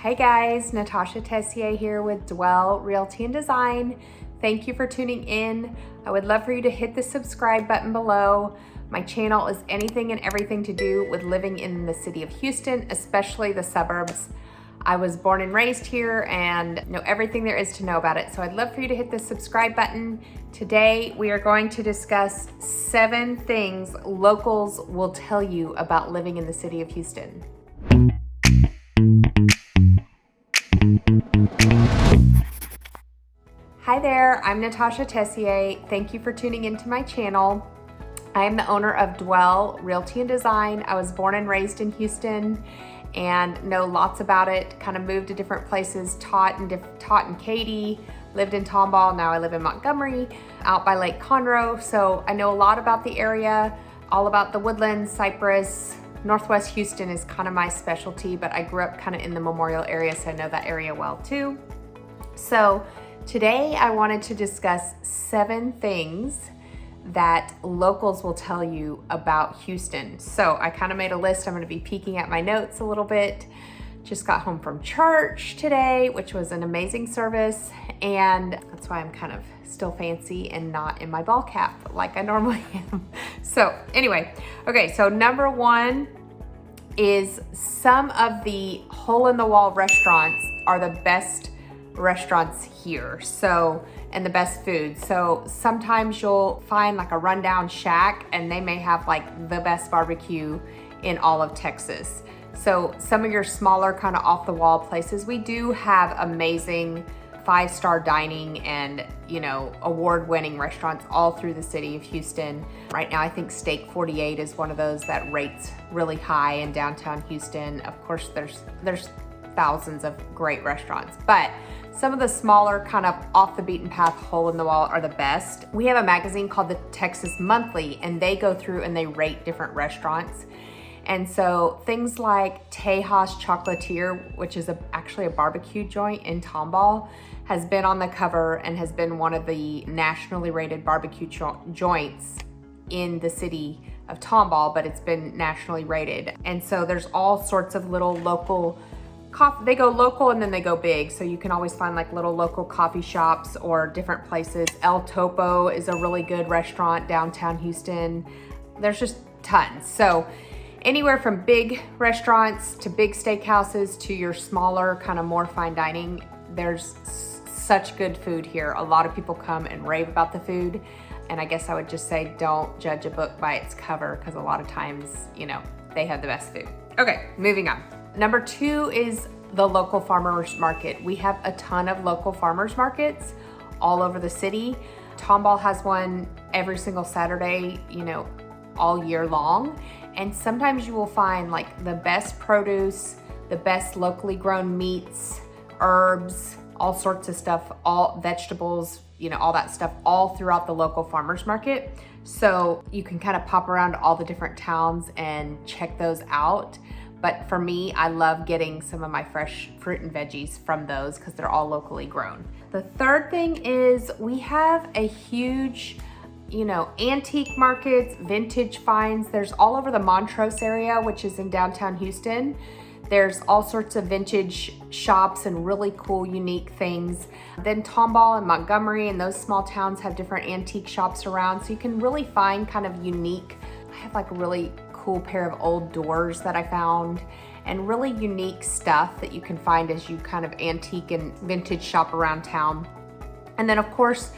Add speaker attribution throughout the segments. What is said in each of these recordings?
Speaker 1: Hey guys, Natasha Tessier here with Dwell Realty and Design. Thank you for tuning in. I would love for you to hit the subscribe button below. My channel is anything and everything to do with living in the city of Houston, especially the suburbs. I was born and raised here and know everything there is to know about it. So I'd love for you to hit the subscribe button. Today, we are going to discuss 7 things locals will tell you about living in the city of Houston. Hi there, I'm Natasha Tessier. Thank you for tuning into my channel. I am the owner of Dwell Realty and Design. I was born and raised in Houston and know lots about it. Kind of moved to different places, taught in Katy, lived in Tomball, now I live in Montgomery, out by Lake Conroe. So I know a lot about the area, all about the Woodlands, Cypress. Northwest Houston is kind of my specialty, but I grew up kind of in the Memorial area, so I know that area well too. So today I wanted to discuss 7 things that locals will tell you about Houston. So I kind of made a list. I'm going to be peeking at my notes a little bit. Just got home from church today, which was an amazing service. And that's why I'm kind of still fancy and not in my ball cap like I normally am. So anyway, okay, so number 1 is some of the hole-in-the-wall restaurants are the best restaurants here, so, and the best food. So sometimes you'll find like a rundown shack and they may have like the best barbecue in all of Texas. So some of your smaller kind of off the wall places, we do have amazing 5-star dining and, you know, award-winning restaurants all through the city of Houston. Right now, I think Steak 48 is one of those that rates really high in downtown Houston. Of course, there's thousands of great restaurants, but some of the smaller kind of off the beaten path hole in the wall are the best. We have a magazine called the Texas Monthly and they go through and they rate different restaurants. And so things like Tejas Chocolatier, which is actually a barbecue joint in Tomball, has been on the cover and has been one of the nationally rated barbecue joints in the city of Tomball, but it's been nationally rated. And so there's all sorts of little local they go local and then they go big. So you can always find like little local coffee shops or different places. El Topo is a really good restaurant downtown Houston. There's just tons. So anywhere from big restaurants to big steakhouses to your smaller kind of more fine dining, there's such good food here. A lot of people come and rave about the food. And I guess I would just say, don't judge a book by its cover, because a lot of times, you know, they have the best food. Okay, moving on. Number 2 is the local farmers market. We have a ton of local farmers markets all over the city. Tomball has one every single Saturday, you know, all year long. And sometimes you will find like the best produce, the best locally grown meats, herbs, all sorts of stuff, all vegetables, you know, all that stuff all throughout the local farmers market. So you can kind of pop around to all the different towns and check those out. But for me, I love getting some of my fresh fruit and veggies from those because they're all locally grown. The third thing is we have a huge, you know, antique markets, vintage finds. There's all over the Montrose area, which is in downtown Houston. There's all sorts of vintage shops and really cool, unique things. Then Tomball and Montgomery and those small towns have different antique shops around. So you can really find kind of unique, I have like a really cool pair of old doors that I found and really unique stuff that you can find as you kind of antique and vintage shop around town. And then of course,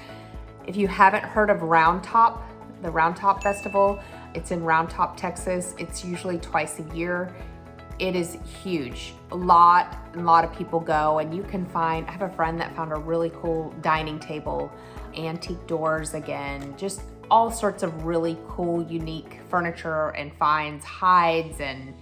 Speaker 1: if you haven't heard of Round Top, the Round Top Festival, it's in Round Top, Texas. It's usually twice a year. It is huge. A lot of people go, and you can find, I have a friend that found a really cool dining table, antique doors again, just all sorts of really cool, unique furniture and finds, hides and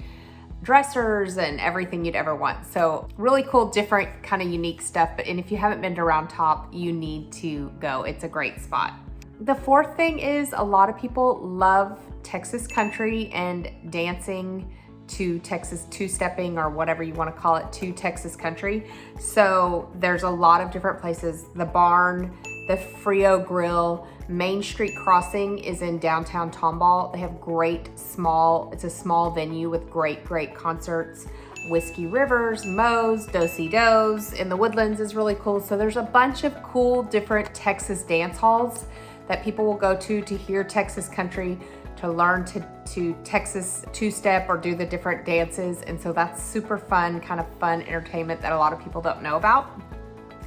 Speaker 1: dressers and everything you'd ever want. So really cool, different kind of unique stuff. And if you haven't been to Round Top, you need to go. It's a great spot. The fourth thing is a lot of people love Texas country and dancing to Texas two-stepping or whatever you want to call it, to Texas country. So there's a lot of different places. The Barn, the Frio Grill, Main Street Crossing is in downtown Tomball. They have great it's a small venue with great concerts. Whiskey Rivers, Moe's, Do-Si-Do's in the Woodlands is really cool. So there's a bunch of cool different Texas dance halls that people will go to hear Texas country, to learn to Texas two-step or do the different dances. And so that's super fun, kind of fun entertainment that a lot of people don't know about.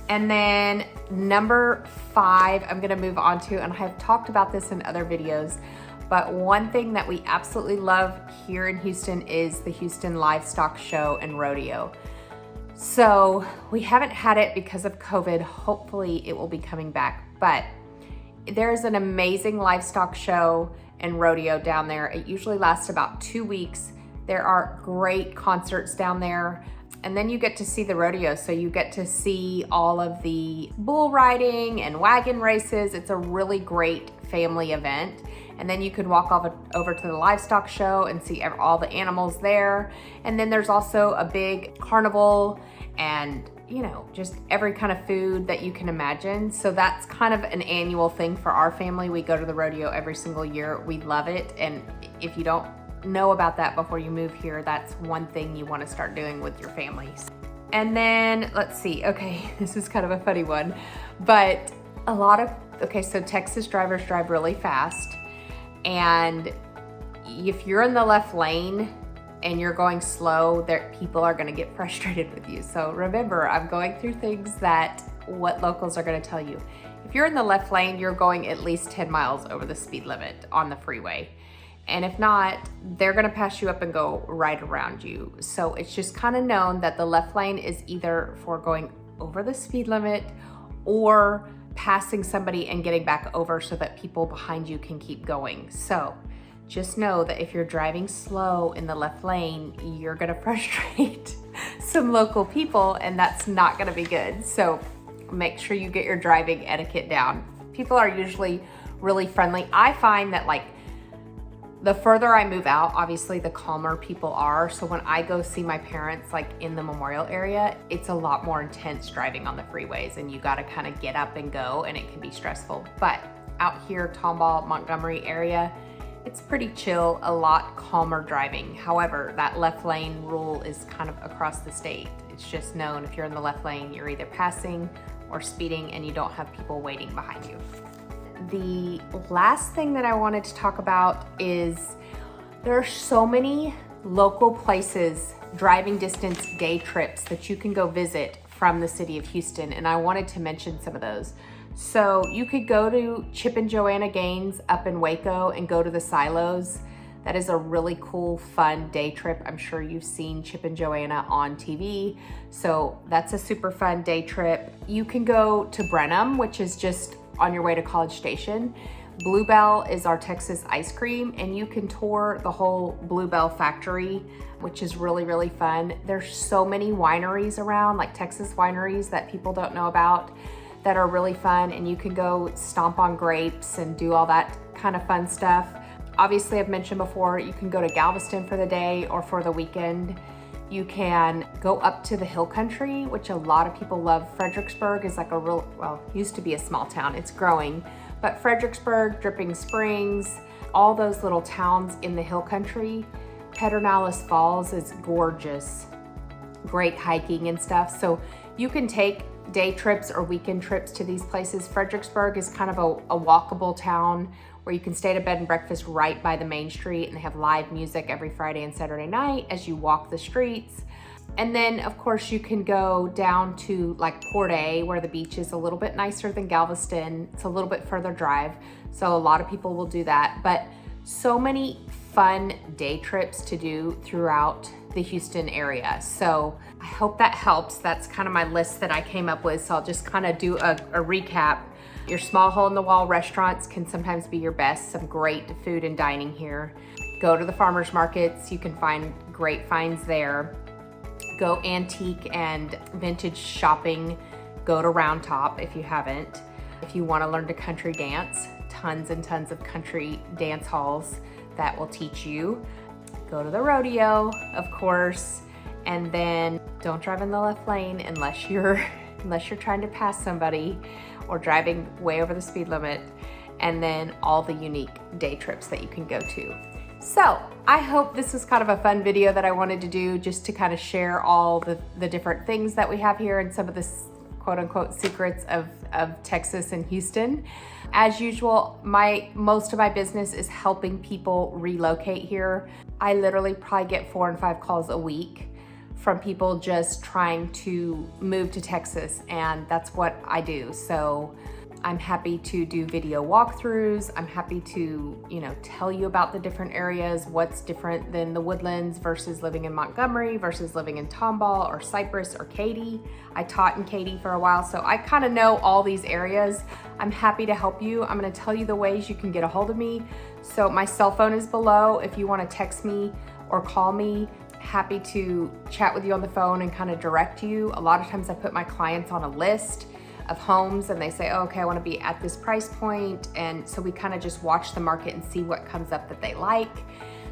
Speaker 1: And then number 5, I'm gonna move on to, and I have talked about this in other videos, but one thing that we absolutely love here in Houston is the Houston Livestock Show and Rodeo. So we haven't had it because of COVID. Hopefully it will be coming back, but there's an amazing livestock show and rodeo down there. It usually lasts about 2 weeks. There are great concerts down there. And then you get to see the rodeo. So you get to see all of the bull riding and wagon races. It's a really great family event. And then you could walk over to the livestock show and see all the animals there. And then there's also a big carnival and, you know, just every kind of food that you can imagine. So that's kind of an annual thing for our family. We go to the rodeo every single year. We love it. And if you don't know about that before you move here, that's one thing you want to start doing with your families. And then let's see, okay, this is kind of a funny one, but so Texas drivers drive really fast. And if you're in the left lane and you're going slow, people are gonna get frustrated with you. So remember, I'm going through things that what locals are gonna tell you. If you're in the left lane, you're going at least 10 miles over the speed limit on the freeway. And if not, they're gonna pass you up and go right around you. So it's just kind of known that the left lane is either for going over the speed limit or passing somebody and getting back over so that people behind you can keep going. So just know that if you're driving slow in the left lane, you're gonna frustrate some local people, and that's not gonna be good. So make sure you get your driving etiquette down. People are usually really friendly. I find that like the further I move out, obviously the calmer people are. So when I go see my parents like in the Memorial area, it's a lot more intense driving on the freeways, and you gotta kind of get up and go, and it can be stressful. But out here, Tomball, Montgomery area, it's pretty chill, a lot calmer driving. However, that left lane rule is kind of across the state. It's just known if you're in the left lane, you're either passing or speeding, and you don't have people waiting behind you. The last thing that I wanted to talk about is there are so many local places, driving distance day trips that you can go visit from the city of Houston, and I wanted to mention some of those. So you could go to Chip and Joanna Gaines up in Waco and go to the silos. That is a really cool, fun day trip. I'm sure you've seen Chip and Joanna on TV. So that's a super fun day trip. You can go to Brenham, which is just on your way to College Station. Bluebell is our Texas ice cream, and you can tour the whole Bluebell factory, which is really, really fun. There's so many wineries around, like Texas wineries that people don't know about, that are really fun, and you can go stomp on grapes and do all that kind of fun stuff. Obviously, I've mentioned before, you can go to Galveston for the day or for the weekend. You can go up to the hill country, which a lot of people love. Fredericksburg is like used to be a small town, it's growing, but Fredericksburg, Dripping Springs, all those little towns in the hill country. Pedernales Falls is gorgeous, great hiking and stuff. So you can take day trips or weekend trips to these places. Fredericksburg is kind of a walkable town where you can stay at a bed and breakfast right by the main street, and they have live music every Friday and Saturday night as you walk the streets. And then of course you can go down to like Port A, where the beach is a little bit nicer than Galveston. It's a little bit further drive, so a lot of people will do that. But so many fun day trips to do throughout the Houston area. So I hope that helps. That's kind of my list that I came up with. So I'll just kind of do a recap. Your small hole in the wall restaurants can sometimes be your best. Some great food and dining here. Go to the farmers markets. You can find great finds there. Go antique and vintage shopping. Go to Round Top if you haven't. If you want to learn to country dance, tons and tons of country dance halls that will teach you. Go to the rodeo, of course, and then don't drive in the left lane unless you're trying to pass somebody or driving way over the speed limit, and then all the unique day trips that you can go to. So I hope this was kind of a fun video that I wanted to do, just to kind of share all the different things that we have here and some of the quote unquote secrets of Texas and Houston. As usual, most of my business is helping people relocate here. I literally probably get 4 and 5 calls a week from people just trying to move to Texas, and that's what I do. So I'm happy to do video walkthroughs. I'm happy to, tell you about the different areas, what's different than the Woodlands versus living in Montgomery versus living in Tomball or Cypress or Katy. I taught in Katy for a while, so I kind of know all these areas. I'm happy to help you. I'm gonna tell you the ways you can get a hold of me. So my cell phone is below if you wanna text me or call me. Happy to chat with you on the phone and kind of direct you. A lot of times I put my clients on a list of homes and they say, oh, okay, I wanna be at this price point. And so we kind of just watch the market and see what comes up that they like.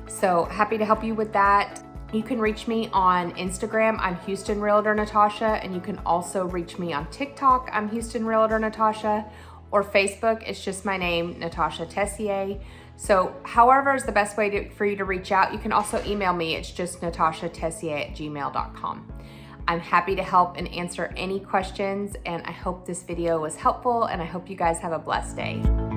Speaker 1: So happy to help you with that. You can reach me on Instagram, I'm Houston Realtor Natasha, and you can also reach me on TikTok, I'm Houston Realtor Natasha, or Facebook, it's just my name, Natasha Tessier. So however is the best way for you to reach out. You can also email me, it's just natashatessier@gmail.com. I'm happy to help and answer any questions, and I hope this video was helpful, and I hope you guys have a blessed day.